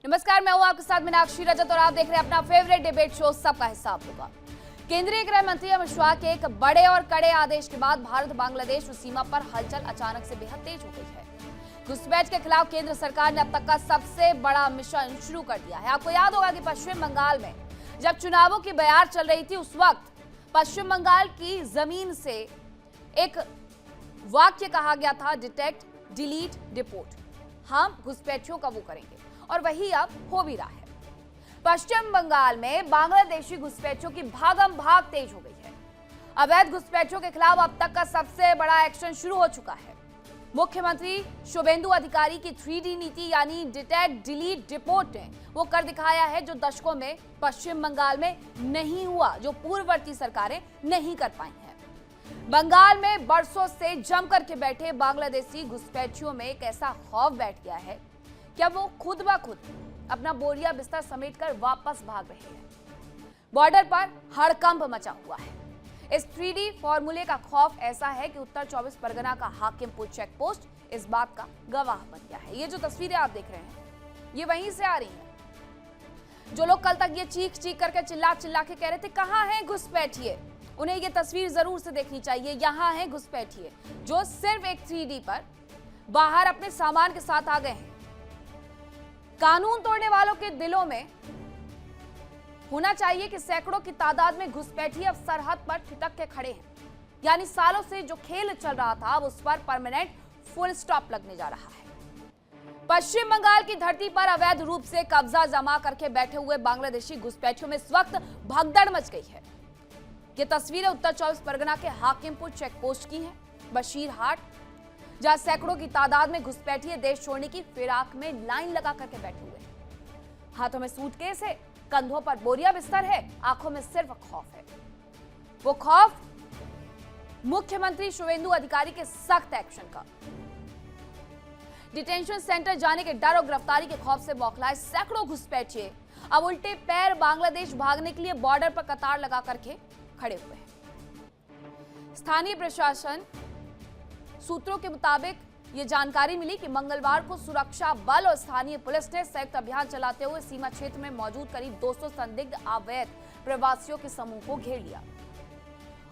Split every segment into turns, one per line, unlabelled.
नमस्कार, मैं हूं आपके साथ मीनाक्षी रजत और आप देख रहे हैं अपना फेवरेट डिबेट शो सबका हिसाब होगा। केंद्रीय गृह मंत्री अमित शाह के एक बड़े और कड़े आदेश के बाद भारत बांग्लादेश सीमा पर हलचल अचानक से बेहद तेज हो गई है। घुसपैठ के खिलाफ केंद्र सरकार ने अब तक का सबसे बड़ा मिशन शुरू कर दिया है। आपको याद होगा कि पश्चिम बंगाल में जब चुनावों की बयार चल रही थी, उस वक्त पश्चिम बंगाल की जमीन से एक वाक्य कहा गया था, डिटेक्ट, डिलीट, डिपोर्ट। हम घुसपैठियों का वो करेंगे और वही अब हो भी रहा है। पश्चिम बंगाल में बांग्लादेशी घुसपैठियों की भागम भाग तेज हो गई है। अवैध घुसपैठियों के खिलाफ अब तक का सबसे बड़ा एक्शन शुरू हो चुका है। मुख्यमंत्री शुभेंदु अधिकारी की 3D नीति यानी डिटेक्ट, डिलीट, डिपोर्ट ने वो कर दिखाया है जो दशकों में पश्चिम बंगाल में नहीं हुआ, जो पूर्ववर्ती सरकारें नहीं कर पाई हैं। बंगाल में बरसों से जमकर के बैठे बांग्लादेशी घुसपैठियों में एक ऐसा खौफ बैठ गया है कि अब वो खुद ब खुद अपना बोरिया बिस्तर समेटकर वापस भाग रहे हैं। बॉर्डर पर हड़कंप मचा हुआ है। इस 3D फॉर्मूले का खौफ ऐसा है कि उत्तर 24 परगना का हाकिमपुर चेक पोस्ट इस बात का गवाह बन गया है। ये जो तस्वीरें आप देख रहे हैं, ये वहीं से आ रही हैं। जो लोग कल तक ये चीख चीख करके चिल्ला चिल्ला के कह रहे थे कहां है घुसपैठिए, उन्हें ये तस्वीर जरूर से देखनी चाहिए। यहां है घुसपैठिए जो सिर्फ एक 3D पर बाहर अपने सामान के साथ आ गए हैं। कानून तोड़ने वालों के दिलों में होना चाहिए कि सैकड़ों की तादाद में घुसपैठिए अब सरहद पर ठिठक के खड़े हैं। यानी सालों से जो खेल चल रहा था, अब उस पर परमानेंट फुल स्टॉप लगने जा रहा है। पश्चिम बंगाल की धरती पर अवैध रूप से कब्जा जमा करके बैठे हुए बांग्लादेशी घुसपैठियों में इस वक्त भगदड़ मच गई है। ये तस्वीरें उत्तर 24 परगना के हाकिमपुर चेक पोस्ट की हैं। बशीरहाट, जहां सैकड़ों की तादाद में घुसपैठिए देश छोड़ने की फिराक में लाइन लगा करके बैठे हुए हैं। हाथों में सूटकेस है, कंधों पर बोरिया बिस्तर है, आंखों में सिर्फ खौफ है। वो खौफ मुख्यमंत्री शुभेंदु अधिकारी के सख्त एक्शन का। डिटेंशन सेंटर जाने के डर और गिरफ्तारी के खौफ से बौखलाए सैकड़ों घुसपैठिए अब उल्टे पैर बांग्लादेश भागने के लिए बॉर्डर पर कतार लगा करके खड़े हुए हैं। स्थानीय प्रशासन सूत्रों के मुताबिक ये जानकारी मिली कि मंगलवार को सुरक्षा बल और स्थानीय पुलिस ने संयुक्त अभियान चलाते हुए सीमा क्षेत्र में मौजूद करीब 200 संदिग्ध अवैध प्रवासियों के समूह को घेर लिया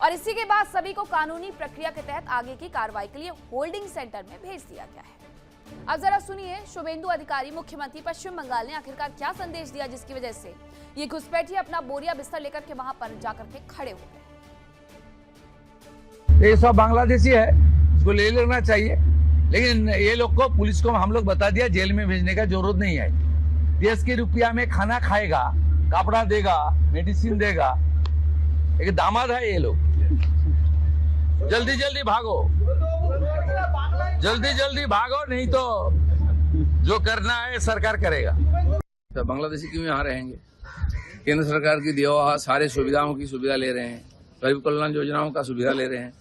और इसी के बाद सभी को कानूनी प्रक्रिया के तहत आगे की कार्रवाई के लिए होल्डिंग सेंटर में भेज दिया गया है। अब जरा सुनिए शुभेंदु अधिकारी, मुख्यमंत्री पश्चिम बंगाल ने आखिरकार क्या संदेश दिया जिसकी वजह से ये घुसपैठिए अपना बोरिया बिस्तर लेकर के वहां पर जाकर के खड़े हो गए।
ये सब बांग्लादेशी है, इसको ले लेना चाहिए, लेकिन ये लोग को, पुलिस को हम लोग बता दिया जेल में भेजने का जरूरत नहीं है। देश के रुपया में खाना खाएगा, कपड़ा देगा, मेडिसिन देगा। एक दामाद है ये लोग। जल्दी जल्दी भागो, जल्दी जल्दी भागो, नहीं तो जो करना है सरकार करेगा।
तो बांग्लादेशी क्यों यहाँ रहेंगे? केंद्र सरकार की दिया हुआ सारे सुविधाओं की सुविधा ले रहे हैं, गरीब कल्याण योजनाओं का सुविधा ले रहे हैं।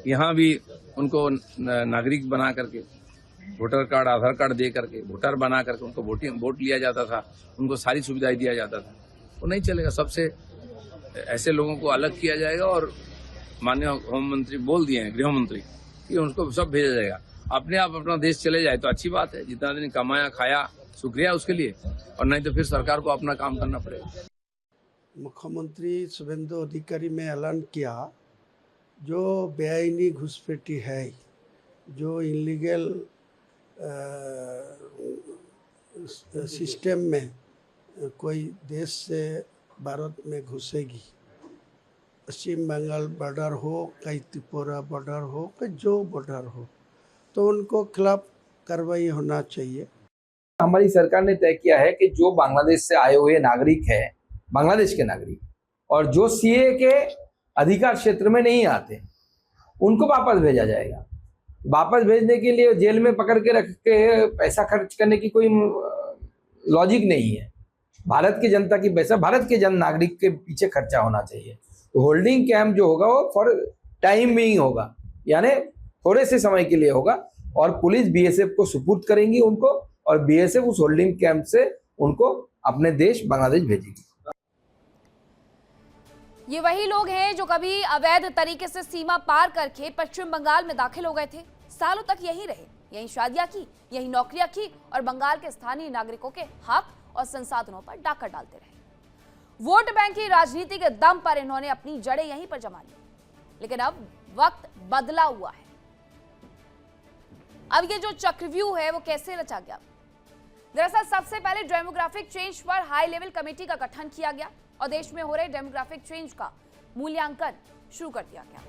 यहाँ भी उनको नागरिक बना करके, वोटर कार्ड, आधार कार्ड दे करके, वोटर बना करके उनको वोट लिया जाता था, उनको सारी सुविधाएं दिया जाता था। वो नहीं चलेगा। सबसे ऐसे लोगों को अलग किया जाएगा और माननीय होम मंत्री बोल दिए हैं, गृह मंत्री, कि उनको सब भेजा जाएगा। अपने आप अपना देश चले जाए तो अच्छी बात है। जितना दिन कमाया खाया शुक्रिया उसके लिए, और नहीं तो फिर सरकार को अपना काम करना पड़ेगा।
मुख्यमंत्री शुभेंदु अधिकारी में ऐलान किया, जो बेआईनी घुसपैठी है, जो इलीगल सिस्टम में कोई देश से भारत में घुसेगी, पश्चिम बंगाल बॉर्डर हो, कहीं त्रिपुरा बॉर्डर हो, कहीं जो बॉर्डर हो, तो उनको खिलाफ कार्रवाई होना चाहिए।
हमारी सरकार ने तय किया है कि जो बांग्लादेश से आए हुए नागरिक हैं, बांग्लादेश के नागरिक, और जो सीए के अधिकार क्षेत्र में नहीं आते, उनको वापस भेजा जाएगा। वापस भेजने के लिए जेल में पकड़ के रख के पैसा खर्च करने की कोई लॉजिक नहीं है। भारत की जनता की पैसा भारत के जन नागरिक के पीछे खर्चा होना चाहिए। तो होल्डिंग कैंप जो होगा वो फॉर टाइम बीइंग होगा, यानी थोड़े से समय के लिए होगा, और पुलिस बीएसएफ को सुपुर्द करेंगी उनको, और बीएसएफ उस होल्डिंग कैंप से उनको अपने देश बांग्लादेश भेजेगी।
ये वही लोग हैं जो कभी अवैध तरीके से सीमा पार करके पश्चिम बंगाल में दाखिल हो गए थे, सालों तक यहीं रहे, यहीं शादियां की, यहीं नौकरियां की और बंगाल के स्थानीय नागरिकों के हक और संसाधनों पर डाका डालते रहे। वोट बैंक की राजनीति के दम पर इन्होंने अपनी जड़ें यहीं पर जमा ली, लेकिन अब वक्त बदला हुआ है। अब ये जो चक्रव्यूह है वो कैसे रचा गया? दरअसल सबसे पहले डेमोग्राफिक चेंज पर हाई लेवल कमेटी का गठन किया गया और देश में हो रहे डेमोग्राफिक चेंज का मूल्यांकन शुरू कर दिया गया।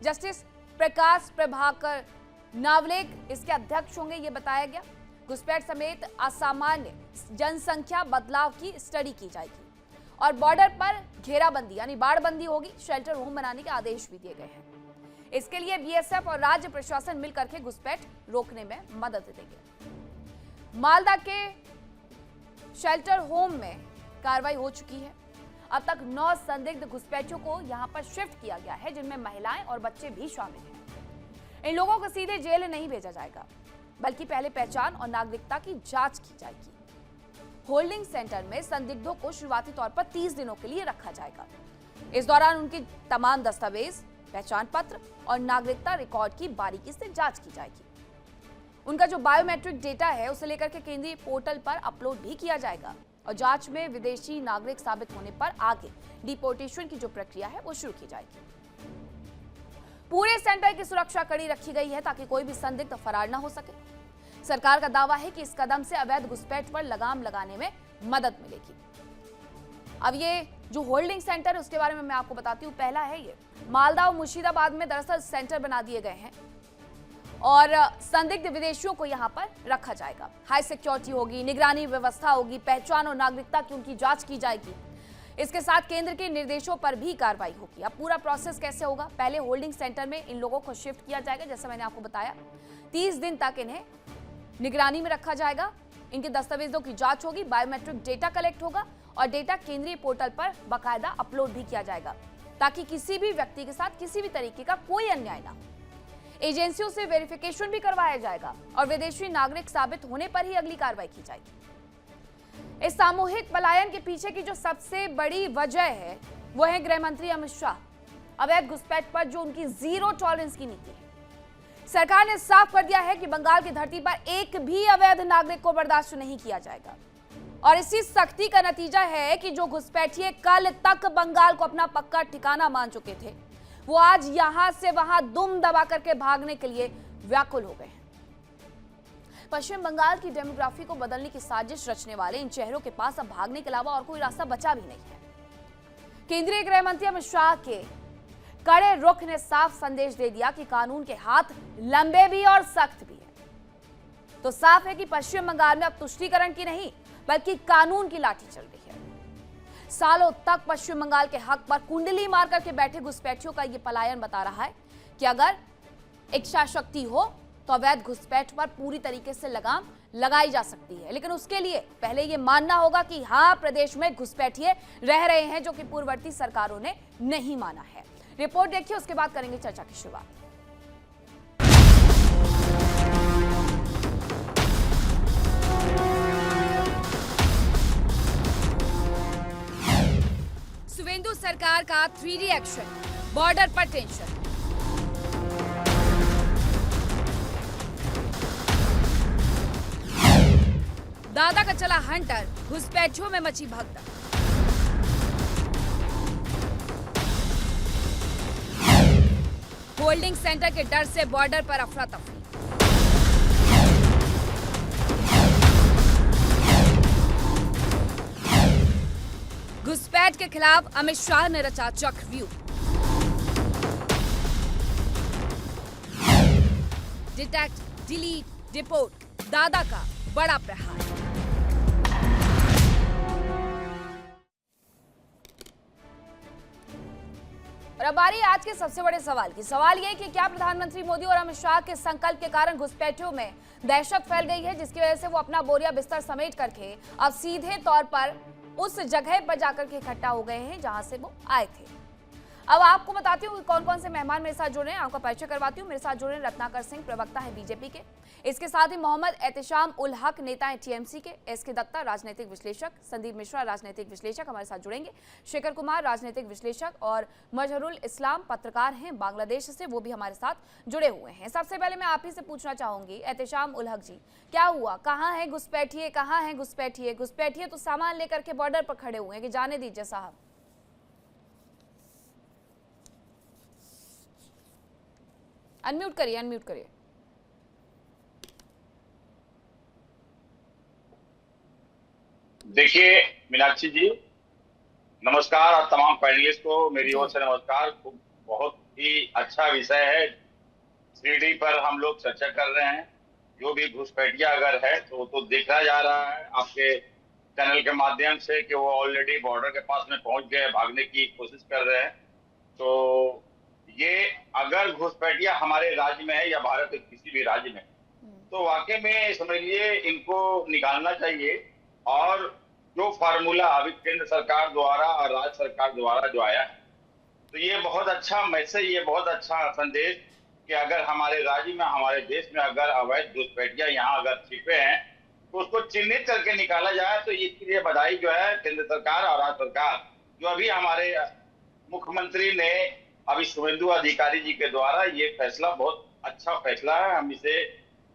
जस्टिस प्रकाश प्रभाकर नावलेक इसके अध्यक्ष होंगे, ये बताया गया। घुसपैठ समेत असामान्य जनसंख्या बदलाव की स्टडी की जाएगी और बॉर्डर पर घेराबंदी यानी बाड़बंदी होगी। शेल्टर होम बनाने के आदेश भी दिए गए हैं। इसके लिए बीएसएफ और राज्य प्रशासन मिलकर के घुसपैठ रोकने में मदद देंगे। मालदा के शेल्टर होम में कार्रवाई हो चुकी है। अब तक 9 संदिग्ध घुसपैठियों को यहां पर शिफ्ट किया गया है, जिनमें महिलाएं और बच्चे भी शामिल हैं। इन लोगों को सीधे जेल नहीं भेजा जाएगा, बल्कि पहले पहचान और नागरिकता की जांच की जाएगी। होल्डिंग सेंटर में संदिग्धों को शुरुआती तौर पर 30 दिनों के लिए रखा जाएगा। इस दौरान उनकी तमाम दस्तावेज, पहचान पत्र और नागरिकता रिकॉर्ड की बारीकी से जांच की जाएगी। उनका जो बायोमेट्रिक डेटा है उसे लेकर के केंद्रीय पोर्टल पर अपलोड भी किया जाएगा और जांच में विदेशी नागरिक साबित होने पर आगे डिपोर्टेशन की जो प्रक्रिया है वो शुरू की जाएगी। पूरे सेंटर की सुरक्षा कड़ी रखी गई है ताकि कोई भी संदिग्ध फरार न हो सके। सरकार का दावा है कि इस कदम से अवैध घुसपैठ पर लगाम लगाने में मदद मिलेगी। अब ये जो होल्डिंग सेंटर है उसके बारे में मैं आपको बताती हूँ। पहला है ये मालदा और मुर्शिदाबाद में दरअसल सेंटर बना दिए गए हैं और संदिग्ध विदेशियों को यहां पर रखा जाएगा। हाई सिक्योरिटी होगी, निगरानी व्यवस्था होगी, पहचान और नागरिकता की उनकी जांच की जाएगी। इसके साथ केंद्र के निर्देशों पर भी कार्रवाई होगी। अब पूरा प्रोसेस कैसे होगा? पहले होल्डिंग सेंटर में इन लोगों को शिफ्ट किया जाएगा, जैसा मैंने आपको बताया। 30 दिन तक इन्हें निगरानी में रखा जाएगा। इनके दस्तावेजों की जांच होगी, बायोमेट्रिक डेटा कलेक्ट होगा और डेटा केंद्रीय पोर्टल पर बाकायदा अपलोड भी किया जाएगा ताकि किसी भी व्यक्ति के साथ किसी भी तरीके का कोई अन्याय ना हो। एजेंसियों से वेरिफिकेशन भी करवाया जाएगा और विदेशी नागरिक साबित होने पर ही अगली कार्रवाई की जाएगी। इस सामूहिक पलायन के पीछे की जो सबसे बड़ी वजह है वो है गृह मंत्री अमित शाह। अवैध घुसपैठ पर जो उनकी जीरो टॉलरेंस की नीति है। सरकार ने साफ कर दिया है कि बंगाल की धरती पर एक भी अवैध नागरिक को बर्दाश्त नहीं किया जाएगा और इसी सख्ती का नतीजा है कि जो घुसपैठिए कल तक बंगाल को अपना पक्का ठिकाना मान चुके थे, वो आज यहां से वहां दुम दबा करके भागने के लिए व्याकुल हो गए हैं। पश्चिम बंगाल की डेमोग्राफी को बदलने की साजिश रचने वाले इन चेहरों के पास अब भागने के अलावा और कोई रास्ता बचा भी नहीं है। केंद्रीय गृह मंत्री अमित शाह के कड़े रुख ने साफ संदेश दे दिया कि कानून के हाथ लंबे भी और सख्त भी हैं। तो साफ है कि पश्चिम बंगाल में अब तुष्टीकरण की नहीं बल्कि कानून की लाठी चल रही है। सालों तक पश्चिम बंगाल के हक पर कुंडली मार करके बैठे घुसपैठियों का यह पलायन बता रहा है कि अगर इच्छा शक्ति हो तो अवैध घुसपैठ पर पूरी तरीके से लगाम लगाई जा सकती है, लेकिन उसके लिए पहले यह मानना होगा कि हाँ, प्रदेश में घुसपैठिए रह रहे हैं, जो कि पूर्ववर्ती सरकारों ने नहीं माना है। रिपोर्ट देखिए, उसके बाद करेंगे चर्चा की शुरुआत। सुवेंदु सरकार का 3D एक्शन, बॉर्डर पर टेंशन। दादा का चला हंटर, घुसपैठियों में मची भगदड़। होल्डिंग सेंटर के डर से बॉर्डर पर अफरा तफरी। घुसपैठ के खिलाफ अमित शाह ने रचा चक्रव्यूह। डिटेक्ट, डिलीट, डिपोर्ट, दादा का बड़ा प्रहार। और अब बारी आज के सबसे बड़े सवाल की। सवाल यह कि क्या प्रधानमंत्री मोदी और अमित शाह के संकल्प के कारण घुसपैठियों में दहशत फैल गई है, जिसकी वजह से वो अपना बोरिया बिस्तर समेट करके अब सीधे तौर पर उस जगह पर जाकर के इकट्ठा हो गए हैं जहां से वो आए थे। अब आपको बताती हूँ कौन कौन से मेहमान मेरे साथ जुड़े हैं, आपका परिचय करवाती हूँ। मेरे साथ जुड़े रत्नाकर सिंह, प्रवक्ता है बीजेपी के। इसके साथ ही मोहम्मद एहतिशाम उल हक, नेता है टीएमसी के। एसके दत्ता, राजनीतिक विश्लेषक। संदीप मिश्रा, राजनीतिक विश्लेषक हमारे साथ जुड़ेंगे। शेखर कुमार, राजनीतिक विश्लेषक। और मजहरुल इस्लाम, पत्रकार हैं बांग्लादेश से, वो भी हमारे साथ जुड़े हुए हैं। सबसे पहले मैं आप ही से पूछना चाहूंगी, एहतिशाम उल हक जी, क्या हुआ? कहाँ है घुसपैठिए, कहाँ है घुसपैठिए? घुसपैठिए तो सामान लेकर के बॉर्डर पर खड़े हुए हैं कि जाने दीजिए साहब। अनम्यूट करिए, अनम्यूट करिए।
देखिए मीनाक्षी जी, नमस्कार, और तमाम पैनलिस्ट को मेरी ओर से नमस्कार। बहुत ही अच्छा विषय है, 3D पर हम लोग चर्चा कर रहे हैं। जो भी घुसपैठिया अगर है तो देखा जा रहा है आपके चैनल के माध्यम से कि वो ऑलरेडी बॉर्डर के पास में पहुंच गए, भागने की कोशिश कर रहे हैं। तो ये अगर घुसपैठिया हमारे राज्य में है या भारत के किसी भी राज्य में, तो वाकई में समझिए इनको निकालना चाहिए। और जो फार्मूला अभी केंद्र सरकार द्वारा और राज्य सरकार द्वारा जो आया है, तो ये बहुत अच्छा मैसेज, ये बहुत अच्छा संदेश कि अगर हमारे राज्य में, हमारे देश में अगर अवैध घुसपैठिया यहाँ अगर छिपे हैं तो उसको चिन्हित करके निकाला जाए। तो इसके लिए बधाई जो है केंद्र सरकार और राज्य सरकार, जो अभी हमारे मुख्यमंत्री ने अभी शुभेंदु अधिकारी जी के द्वारा ये फैसला, बहुत अच्छा फैसला है। हम इसे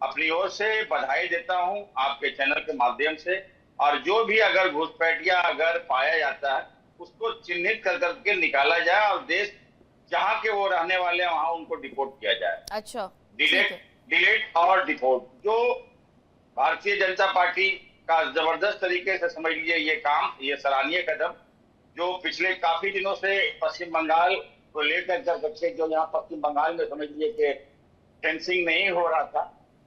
अपनी ओर से बधाई देता हूं आपके चैनल के माध्यम से। और जो भी अगर घुसपैठिया अगर पाया जाता है उसको चिन्हित कर करके निकाला जाए और देश जहां के वो रहने वाले हैं वहां उनको डिपोर्ट किया जाए।
अच्छा,
डिलीट और डिपोर्ट। जो भारतीय जनता पार्टी का जबरदस्त तरीके से समझ लीजिए ये काम, ये सराहनीय कदम, जो पिछले काफी दिनों से पश्चिम बंगाल को लेकर करके, जो यहाँ पश्चिम बंगाल में समझ लीजिए कि फेंसिंग नहीं हो रहा था,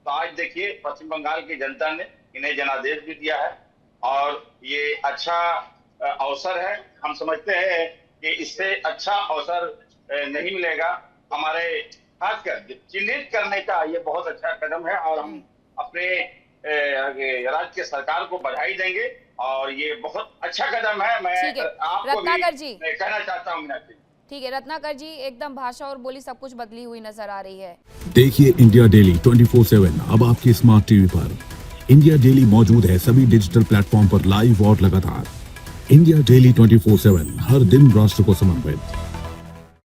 तो आज देखिए पश्चिम बंगाल की जनता ने इन्हें जनादेश भी दिया है। और ये अच्छा अवसर है। हम समझते हैं कि इससे अच्छा अवसर नहीं मिलेगा। हमारे खासकर चिन्हित करने का ये बहुत अच्छा कदम है और हम अपने राज्य के सरकार को बधाई देंगे और ये बहुत अच्छा कदम है। मैं आपको भी कहना चाहता हूँ मीनाक्षी।
ठीक है रत्नाकर जी, एकदम भाषा और बोली सब कुछ बदली हुई नजर आ रही है।
देखिए इंडिया डेली 24/7 अब आपकी स्मार्ट टीवी पर। इंडिया डेली मौजूद है सभी डिजिटल प्लेटफॉर्म पर लाइव और लगातार। इंडिया डेली 24/7 हर दिन राष्ट्र को समर्पित।